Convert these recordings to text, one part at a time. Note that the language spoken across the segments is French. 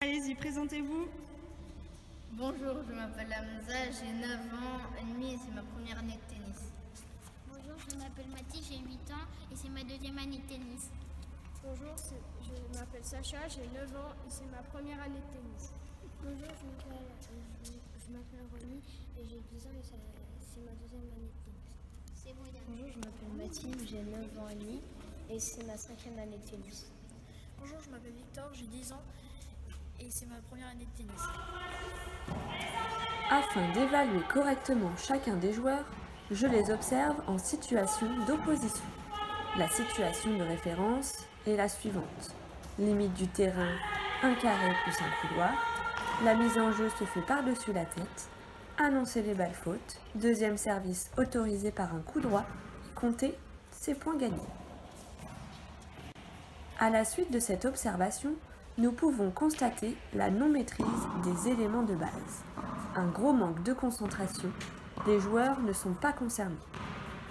Allez-y, présentez-vous. Bonjour, je m'appelle Hamza, j'ai 9 ans et demi et c'est ma première année de tennis. Bonjour, je m'appelle Mathis, j'ai 8 ans et c'est ma deuxième année de tennis. Bonjour, je m'appelle Sacha, j'ai 9 ans et c'est ma première année de tennis. Bonjour, je m'appelle Romy et j'ai 10 ans et c'est ma deuxième année de tennis. Bonjour, je m'appelle Mathilde, j'ai 9 ans et demi et c'est ma 5e année de tennis. Bonjour, je m'appelle Victor, j'ai 10 ans et c'est ma première année de tennis. Afin d'évaluer correctement chacun des joueurs, je les observe en situation d'opposition. La situation de référence est la suivante. Limite du terrain, un carré plus un couloir. La mise en jeu se fait par-dessus la tête. Annoncer les balles fautes. Deuxième service autorisé par un coup droit. Compter ses points gagnés. À la suite de cette observation, nous pouvons constater la non-maîtrise des éléments de base. Un gros manque de concentration, les joueurs ne sont pas concernés,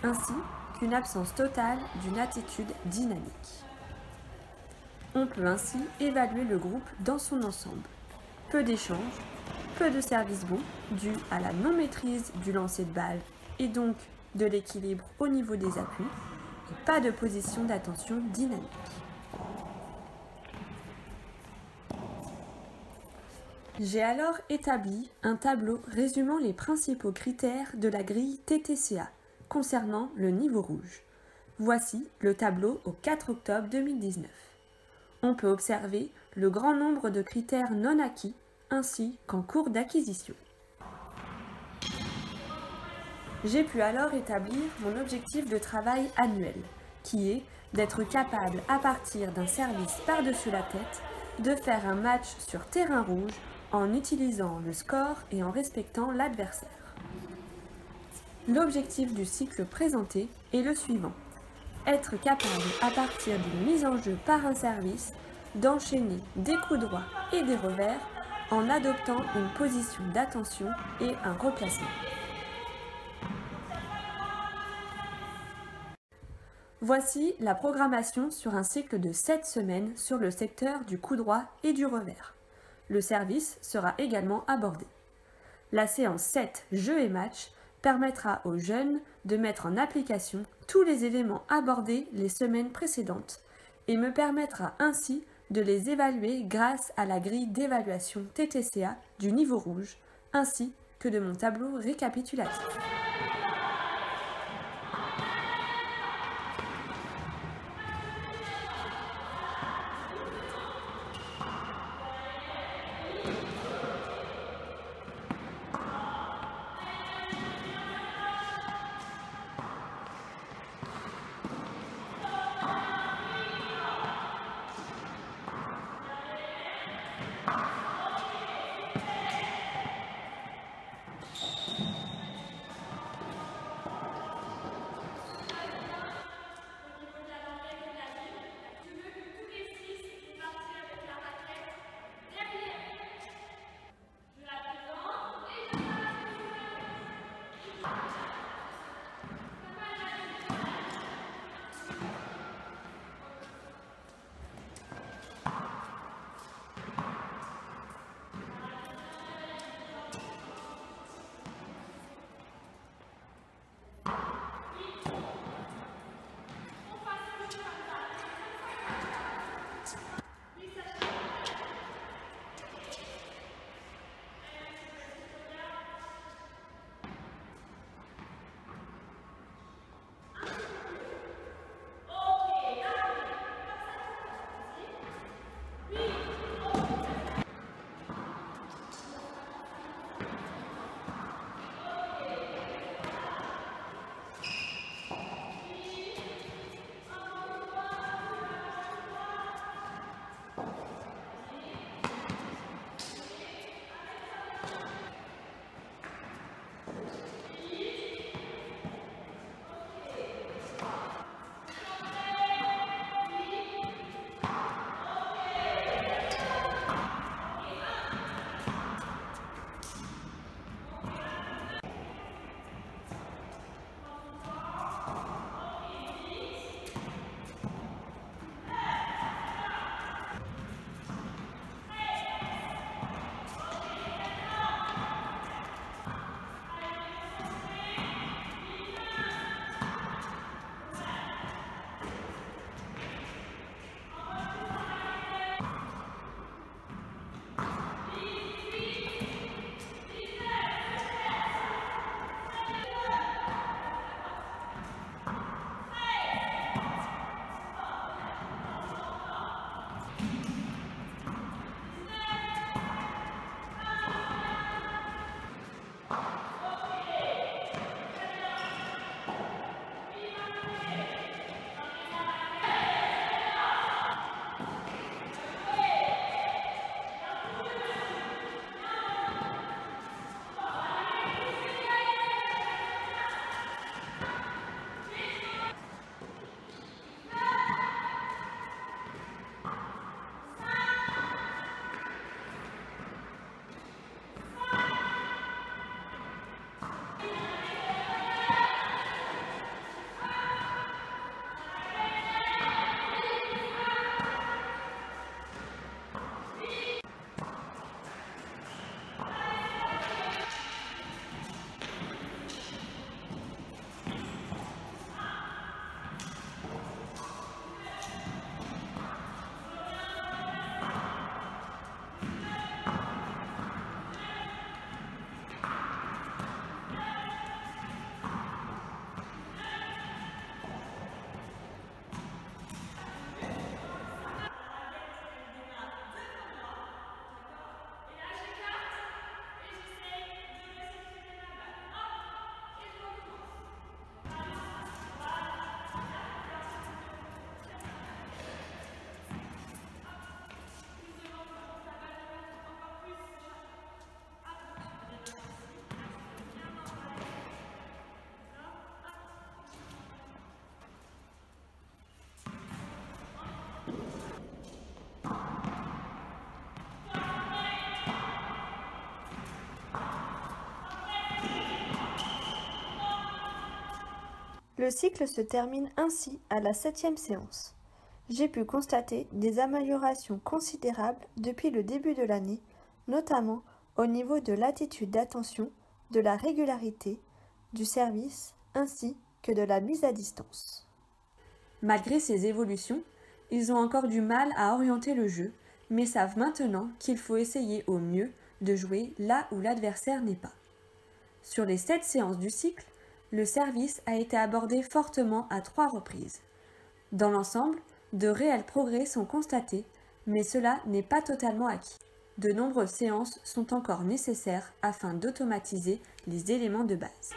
ainsi qu'une absence totale d'une attitude dynamique. On peut ainsi évaluer le groupe dans son ensemble. Peu d'échanges, peu de services bons, dû à la non-maîtrise du lancer de balle et donc de l'équilibre au niveau des appuis, et pas de position d'attention dynamique. J'ai alors établi un tableau résumant les principaux critères de la grille TTCA concernant le niveau rouge. Voici le tableau au 4 octobre 2019. On peut observer le grand nombre de critères non acquis ainsi qu'en cours d'acquisition. J'ai pu alors établir mon objectif de travail annuel, qui est d'être capable à partir d'un service par-dessus la tête de faire un match sur terrain rouge en utilisant le score et en respectant l'adversaire. L'objectif du cycle présenté est le suivant. Être capable, à partir d'une mise en jeu par un service, d'enchaîner des coups droits et des revers en adoptant une position d'attention et un replacement. Voici la programmation sur un cycle de 7 semaines sur le secteur du coup droit et du revers. Le service sera également abordé. La séance 7 jeux et matchs permettra aux jeunes de mettre en application tous les éléments abordés les semaines précédentes et me permettra ainsi de les évaluer grâce à la grille d'évaluation TTCA du niveau rouge ainsi que de mon tableau récapitulatif. Le cycle se termine ainsi à la 7e séance. J'ai pu constater des améliorations considérables depuis le début de l'année, notamment au niveau de l'attitude d'attention, de la régularité, du service ainsi que de la mise à distance. Malgré ces évolutions, ils ont encore du mal à orienter le jeu, mais savent maintenant qu'il faut essayer au mieux de jouer là où l'adversaire n'est pas. Sur les 7 séances du cycle, le service a été abordé fortement à 3 reprises. Dans l'ensemble, de réels progrès sont constatés, mais cela n'est pas totalement acquis. De nombreuses séances sont encore nécessaires afin d'automatiser les éléments de base.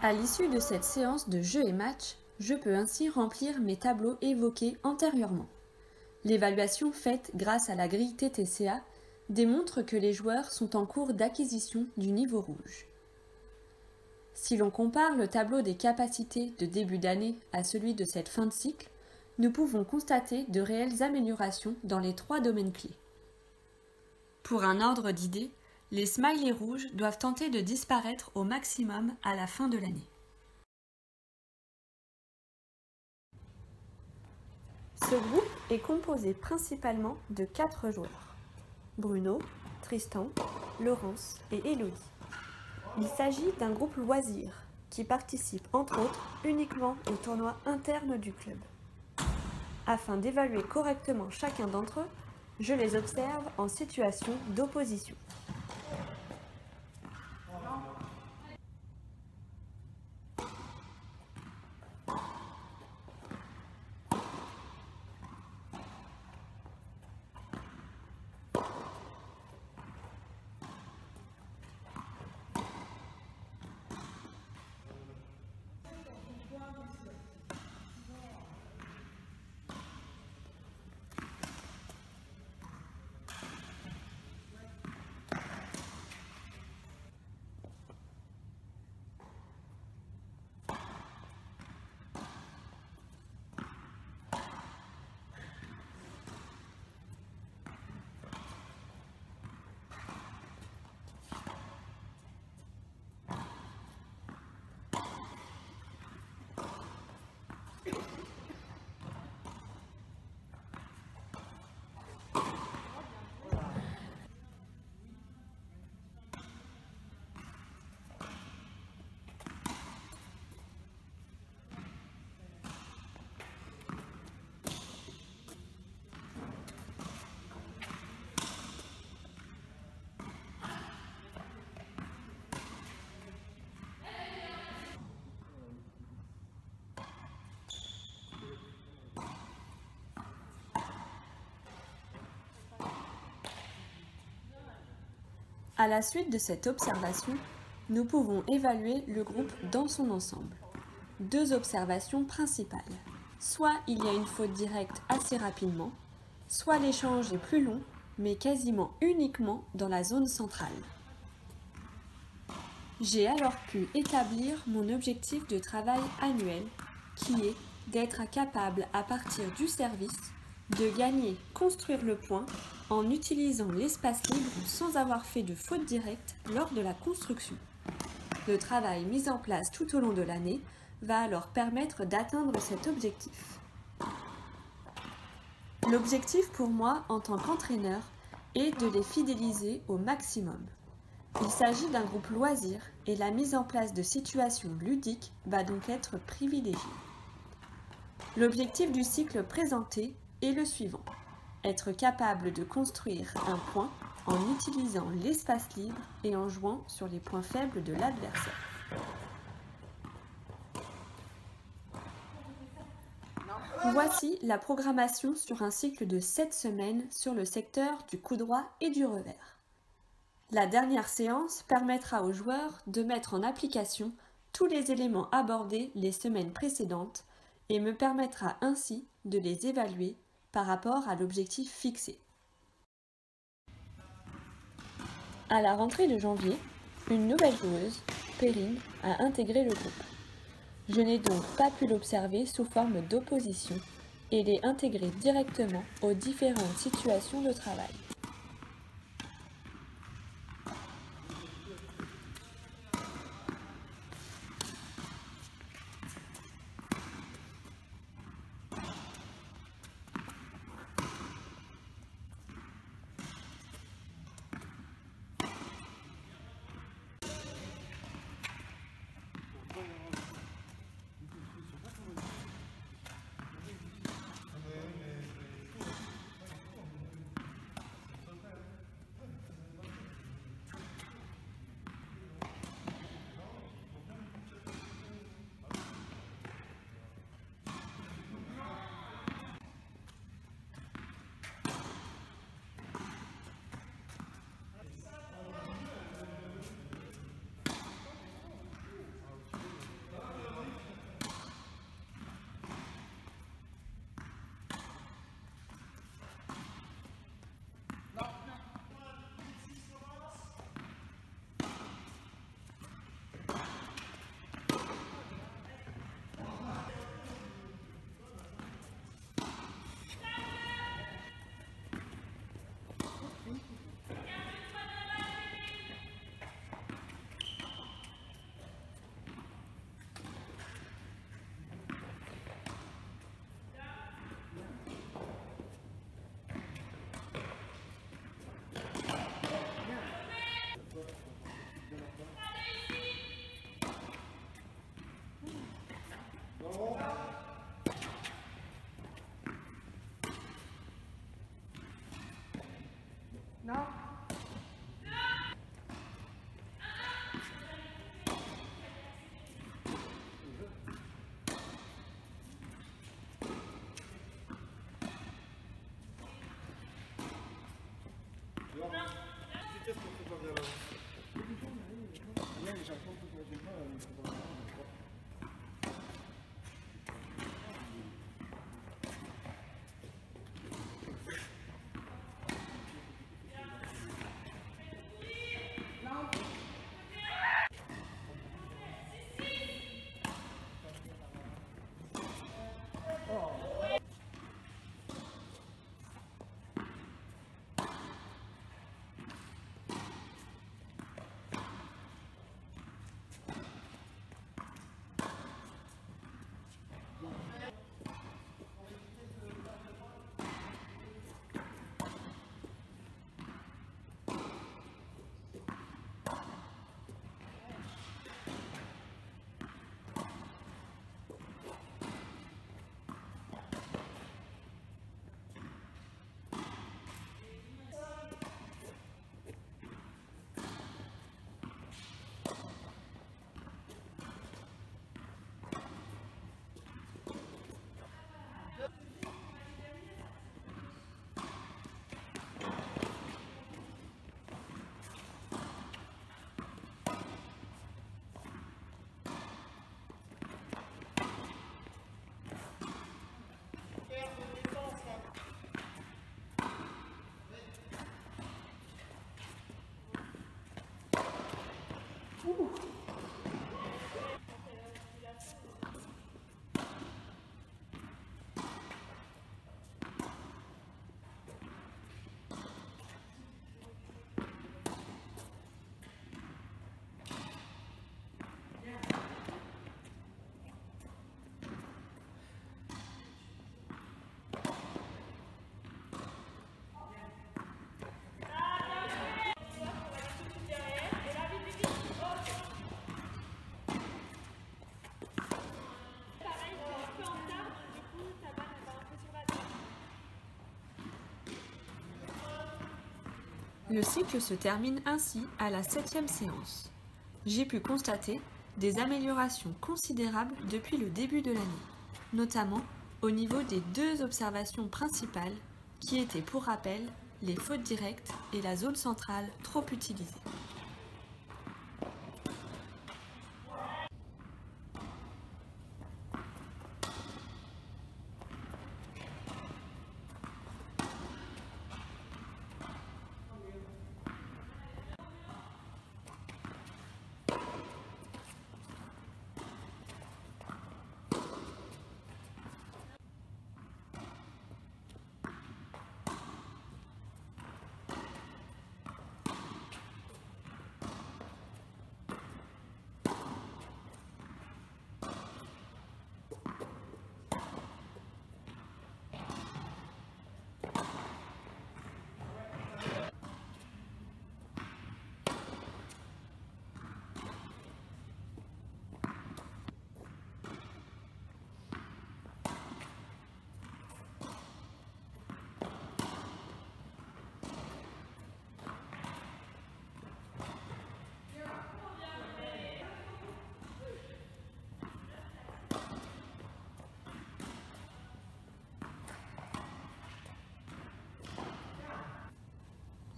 À l'issue de cette séance de jeu et match, je peux ainsi remplir mes tableaux évoqués antérieurement. L'évaluation faite grâce à la grille TTCA démontre que les joueurs sont en cours d'acquisition du niveau rouge. Si l'on compare le tableau des capacités de début d'année à celui de cette fin de cycle, nous pouvons constater de réelles améliorations dans les 3 domaines clés. Pour un ordre d'idées, les smileys rouges doivent tenter de disparaître au maximum à la fin de l'année. Ce groupe est composé principalement de 4 joueurs: Bruno, Tristan, Laurence et Élodie. Il s'agit d'un groupe loisir qui participe entre autres uniquement aux tournois internes du club. Afin d'évaluer correctement chacun d'entre eux, je les observe en situation d'opposition. À la suite de cette observation, nous pouvons évaluer le groupe dans son ensemble. 2 observations principales. Soit il y a une faute directe assez rapidement, soit l'échange est plus long, mais quasiment uniquement dans la zone centrale. J'ai alors pu établir mon objectif de travail annuel, qui est d'être capable à partir du service de gagner, construire le point en utilisant l'espace libre sans avoir fait de faute directe lors de la construction. Le travail mis en place tout au long de l'année va alors permettre d'atteindre cet objectif. L'objectif pour moi en tant qu'entraîneur est de les fidéliser au maximum. Il s'agit d'un groupe loisir et la mise en place de situations ludiques va donc être privilégiée. L'objectif du cycle présenté est le suivant: être capable de construire un point en utilisant l'espace libre et en jouant sur les points faibles de l'adversaire. Voici la programmation sur un cycle de 7 semaines sur le secteur du coup droit et du revers. La dernière séance permettra aux joueurs de mettre en application tous les éléments abordés les semaines précédentes et me permettra ainsi de les évaluer par rapport à l'objectif fixé. À la rentrée de janvier, une nouvelle joueuse, Perrine, a intégré le groupe. Je n'ai donc pas pu l'observer sous forme d'opposition et l'ai intégrée directement aux différentes situations de travail. Le cycle se termine ainsi à la 7e séance. J'ai pu constater des améliorations considérables depuis le début de l'année, notamment au niveau des 2 observations principales qui étaient pour rappel les fautes directes et la zone centrale trop utilisée.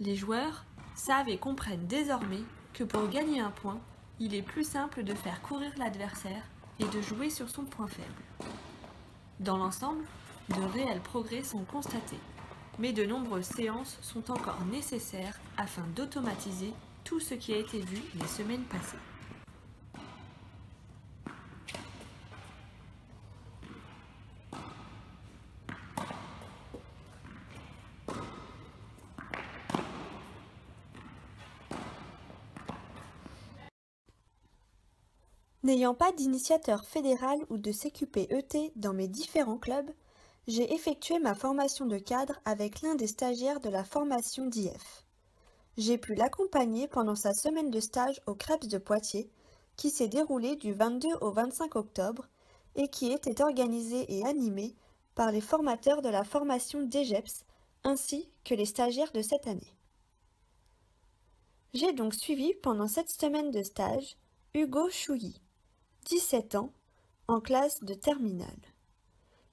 Les joueurs savent et comprennent désormais que pour gagner un point, il est plus simple de faire courir l'adversaire et de jouer sur son point faible. Dans l'ensemble, de réels progrès sont constatés, mais de nombreuses séances sont encore nécessaires afin d'automatiser tout ce qui a été vu les semaines passées. N'ayant pas d'initiateur fédéral ou de CQP-ET dans mes différents clubs, j'ai effectué ma formation de cadre avec l'un des stagiaires de la formation d'IF. J'ai pu l'accompagner pendant sa semaine de stage au Krebs de Poitiers, qui s'est déroulée du 22 au 25 octobre et qui était organisée et animée par les formateurs de la formation DGEPS ainsi que les stagiaires de cette année. J'ai donc suivi pendant cette semaine de stage Hugo Chouilly, 17 ans, en classe de terminale.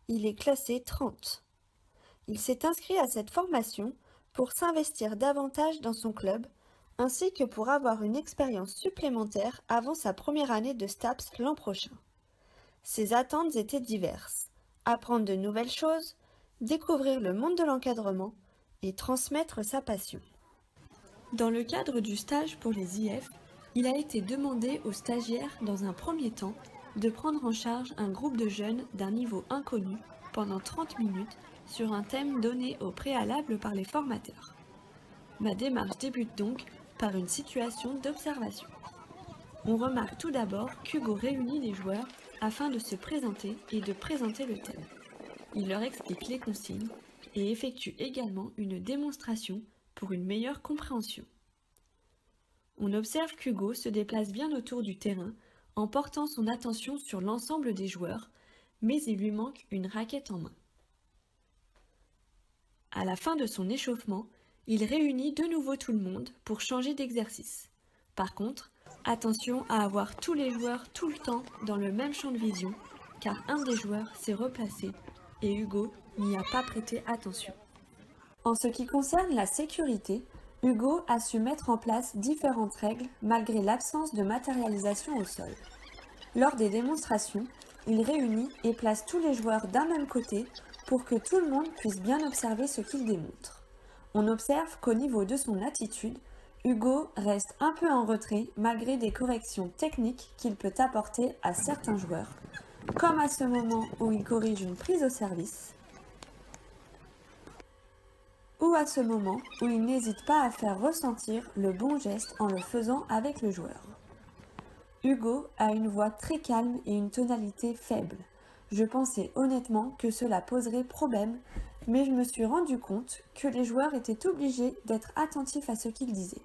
Il est classé 30. Il s'est inscrit à cette formation pour s'investir davantage dans son club, ainsi que pour avoir une expérience supplémentaire avant sa première année de STAPS l'an prochain. Ses attentes étaient diverses: apprendre de nouvelles choses, découvrir le monde de l'encadrement et transmettre sa passion. Dans le cadre du stage pour les IF, il a été demandé aux stagiaires, dans un premier temps, de prendre en charge un groupe de jeunes d'un niveau inconnu pendant 30 minutes sur un thème donné au préalable par les formateurs. Ma démarche débute donc par une situation d'observation. On remarque tout d'abord qu'Hugo réunit les joueurs afin de se présenter et de présenter le thème. Il leur explique les consignes et effectue également une démonstration pour une meilleure compréhension. On observe qu'Hugo se déplace bien autour du terrain en portant son attention sur l'ensemble des joueurs, mais il lui manque une raquette en main. À la fin de son échauffement, il réunit de nouveau tout le monde pour changer d'exercice. Par contre, attention à avoir tous les joueurs tout le temps dans le même champ de vision, car un des joueurs s'est replacé et Hugo n'y a pas prêté attention. En ce qui concerne la sécurité, Hugo a su mettre en place différentes règles malgré l'absence de matérialisation au sol. Lors des démonstrations, il réunit et place tous les joueurs d'un même côté pour que tout le monde puisse bien observer ce qu'il démontre. On observe qu'au niveau de son attitude, Hugo reste un peu en retrait malgré des corrections techniques qu'il peut apporter à certains joueurs, comme à ce moment où il corrige une prise au service, ou à ce moment où il n'hésite pas à faire ressentir le bon geste en le faisant avec le joueur. Hugo a une voix très calme et une tonalité faible. Je pensais honnêtement que cela poserait problème, mais je me suis rendu compte que les joueurs étaient obligés d'être attentifs à ce qu'il disait.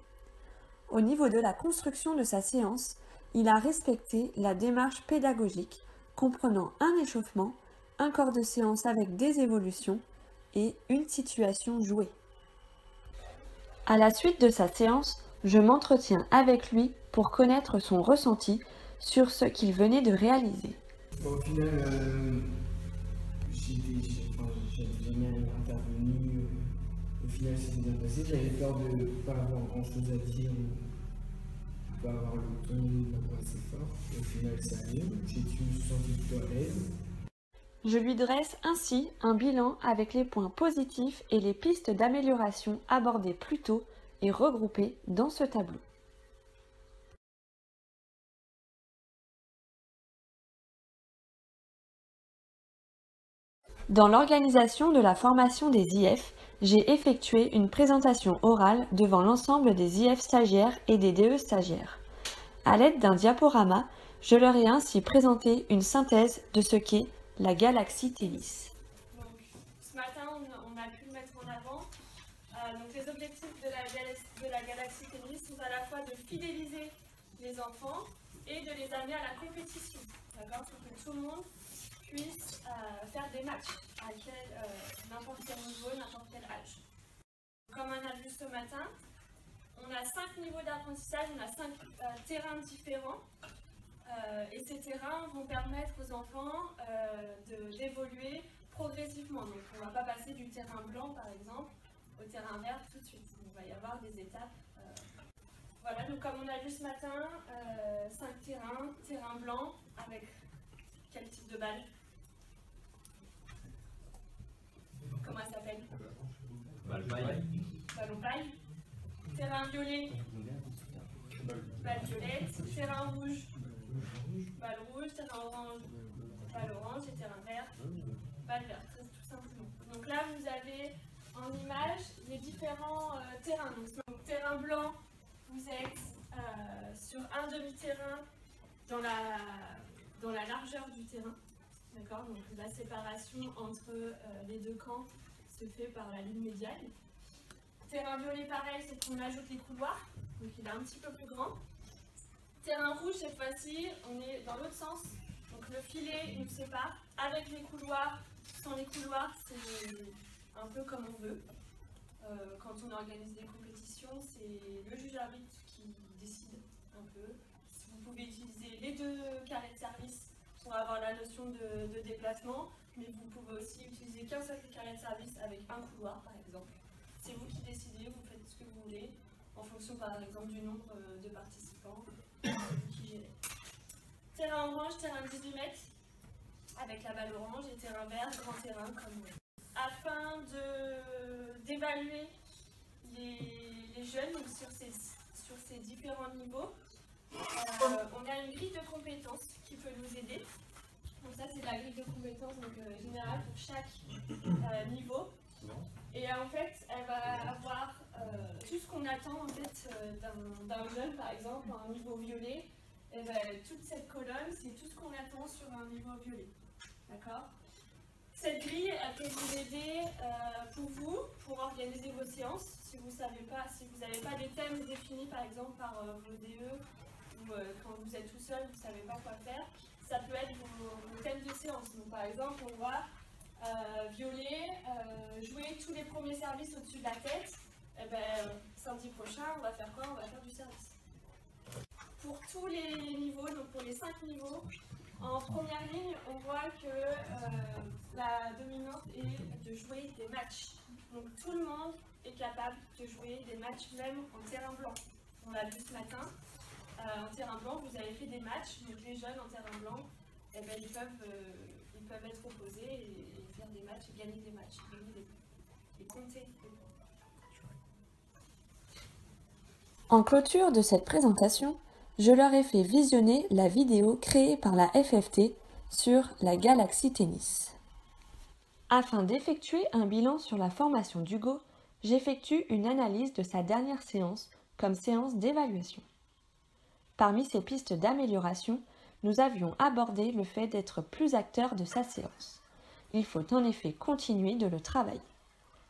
Au niveau de la construction de sa séance, il a respecté la démarche pédagogique, comprenant un échauffement, un corps de séance avec des évolutions, et une situation jouée. À la suite de sa séance, je m'entretiens avec lui pour connaître son ressenti sur ce qu'il venait de réaliser. Au final, j'avais jamais intervenu. Au final, ça s'est bien passé. J'avais peur de ne pas avoir grand chose à dire, de ne pas avoir le ton, ma voix assez fort. Au final, ça allait. J'ai me suis senti plutôt à l'aise. Je lui dresse ainsi un bilan avec les points positifs et les pistes d'amélioration abordées plus tôt et regroupées dans ce tableau. Dans l'organisation de la formation des IF, j'ai effectué une présentation orale devant l'ensemble des IF stagiaires et des DE stagiaires. À l'aide d'un diaporama, je leur ai ainsi présenté une synthèse de ce qu'est la galaxie Tennis. Donc, ce matin, on a pu le mettre en avant. Donc, les objectifs de la galaxie Tennis sont à la fois de fidéliser les enfants et de les amener à la compétition, d'accord, pour que tout le monde puisse faire des matchs à n'importe quel niveau, n'importe quel âge. Comme on a vu ce matin, on a 5 niveaux d'apprentissage, on a 5 terrains différents. Et ces terrains vont permettre aux enfants d'évoluer progressivement. Donc on ne va pas passer du terrain blanc par exemple au terrain vert tout de suite. Il va y avoir des étapes. Voilà, donc comme on a vu ce matin, 5 terrains, terrain blanc avec quel type de balle? Comment elle s'appelle? Balle paille. Ballon paille. Terrain violet. Balle violette. Terrain rouge. Balle rouge, terrain orange, balle orange et terrain vert, balle verte, tout simplement. Donc là, vous avez en image les différents terrains. Donc, terrain blanc, vous êtes sur un demi-terrain dans la largeur du terrain. D'accord. Donc la séparation entre les deux camps se fait par la ligne médiane. Terrain violet, pareil, c'est qu'on ajoute les couloirs. Donc il est un petit peu plus grand. Terrain rouge, cette fois-ci, on est dans l'autre sens. Donc le filet nous sépare avec les couloirs. Sans les couloirs, c'est un peu comme on veut. Quand on organise des compétitions, c'est le juge arbitre qui décide un peu. Vous pouvez utiliser les 2 carrés de service pour avoir la notion de déplacement, mais vous pouvez aussi utiliser qu'un seul carré de service avec un couloir, par exemple. C'est vous qui décidez, vous faites ce que vous voulez, en fonction par exemple du nombre de participants qui gèrent. Terrain orange, terrain 18 mètres, avec la balle orange, et terrain vert, grand terrain, comme vous. Afin d'évaluer les jeunes donc sur ces différents niveaux, on a une grille de compétences qui peut nous aider. Donc ça, c'est la grille de compétences générale pour chaque niveau. Et en fait, elle va avoir tout ce qu'on attend en fait, d'un jeune, par exemple, à un niveau violet. Et ben, toute cette colonne, c'est tout ce qu'on attend sur un niveau violet. D'accord? Cette grille, elle peut vous aider pour organiser vos séances. Si vous n'avez pas des thèmes définis, par exemple, par vos DE, ou quand vous êtes tout seul, vous ne savez pas quoi faire, ça peut être vos thèmes de séance. Donc, par exemple, on va violet, jouer tous les premiers services au-dessus de la tête. Et ben, samedi prochain, on va faire quoi? On va faire du service. Pour tous les niveaux, donc pour les 5 niveaux, en première ligne, on voit que la dominante est de jouer des matchs. Donc tout le monde est capable de jouer des matchs, même en terrain blanc. On l'a vu ce matin. En terrain blanc, vous avez fait des matchs, donc les jeunes en terrain blanc, eh ben, ils peuvent être opposés et faire des matchs, et gagner des matchs, et compter. En clôture de cette présentation, je leur ai fait visionner la vidéo créée par la FFT sur la galaxie Tennis. Afin d'effectuer un bilan sur la formation d'Hugo, j'effectue une analyse de sa dernière séance comme séance d'évaluation. Parmi ces pistes d'amélioration, nous avions abordé le fait d'être plus acteur de sa séance. Il faut en effet continuer de le travailler.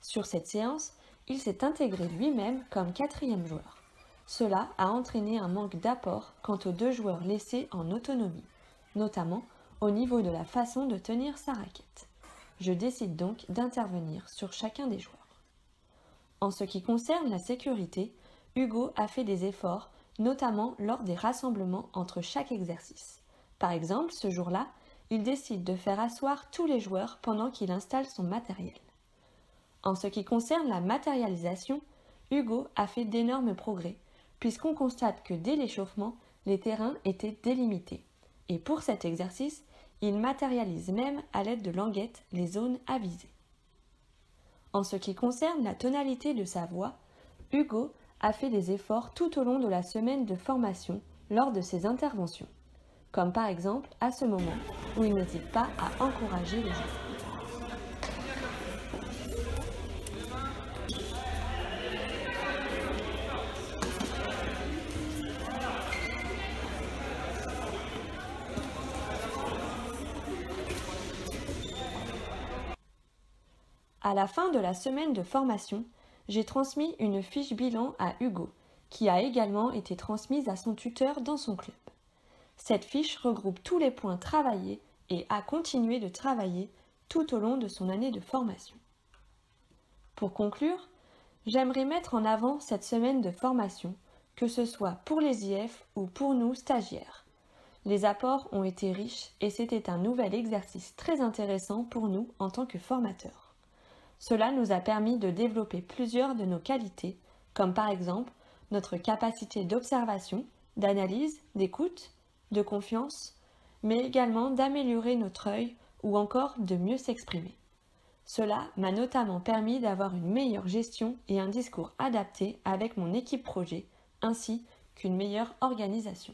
Sur cette séance, il s'est intégré lui-même comme 4e joueur. Cela a entraîné un manque d'apport quant aux 2 joueurs laissés en autonomie, notamment au niveau de la façon de tenir sa raquette. Je décide donc d'intervenir sur chacun des joueurs. En ce qui concerne la sécurité, Hugo a fait des efforts, notamment lors des rassemblements entre chaque exercice. Par exemple, ce jour-là, il décide de faire asseoir tous les joueurs pendant qu'il installe son matériel. En ce qui concerne la matérialisation, Hugo a fait d'énormes progrès, puisqu'on constate que dès l'échauffement, les terrains étaient délimités. Et pour cet exercice, il matérialise même à l'aide de languettes les zones à viser. En ce qui concerne la tonalité de sa voix, Hugo a fait des efforts tout au long de la semaine de formation lors de ses interventions, comme par exemple à ce moment où il n'hésite pas à encourager les gens. À la fin de la semaine de formation, j'ai transmis une fiche bilan à Hugo, qui a également été transmise à son tuteur dans son club. Cette fiche regroupe tous les points travaillés et a continué de travailler tout au long de son année de formation. Pour conclure, j'aimerais mettre en avant cette semaine de formation, que ce soit pour les IF ou pour nous stagiaires. Les apports ont été riches et c'était un nouvel exercice très intéressant pour nous en tant que formateurs. Cela nous a permis de développer plusieurs de nos qualités, comme par exemple notre capacité d'observation, d'analyse, d'écoute, de confiance, mais également d'améliorer notre œil ou encore de mieux s'exprimer. Cela m'a notamment permis d'avoir une meilleure gestion et un discours adapté avec mon équipe projet, ainsi qu'une meilleure organisation.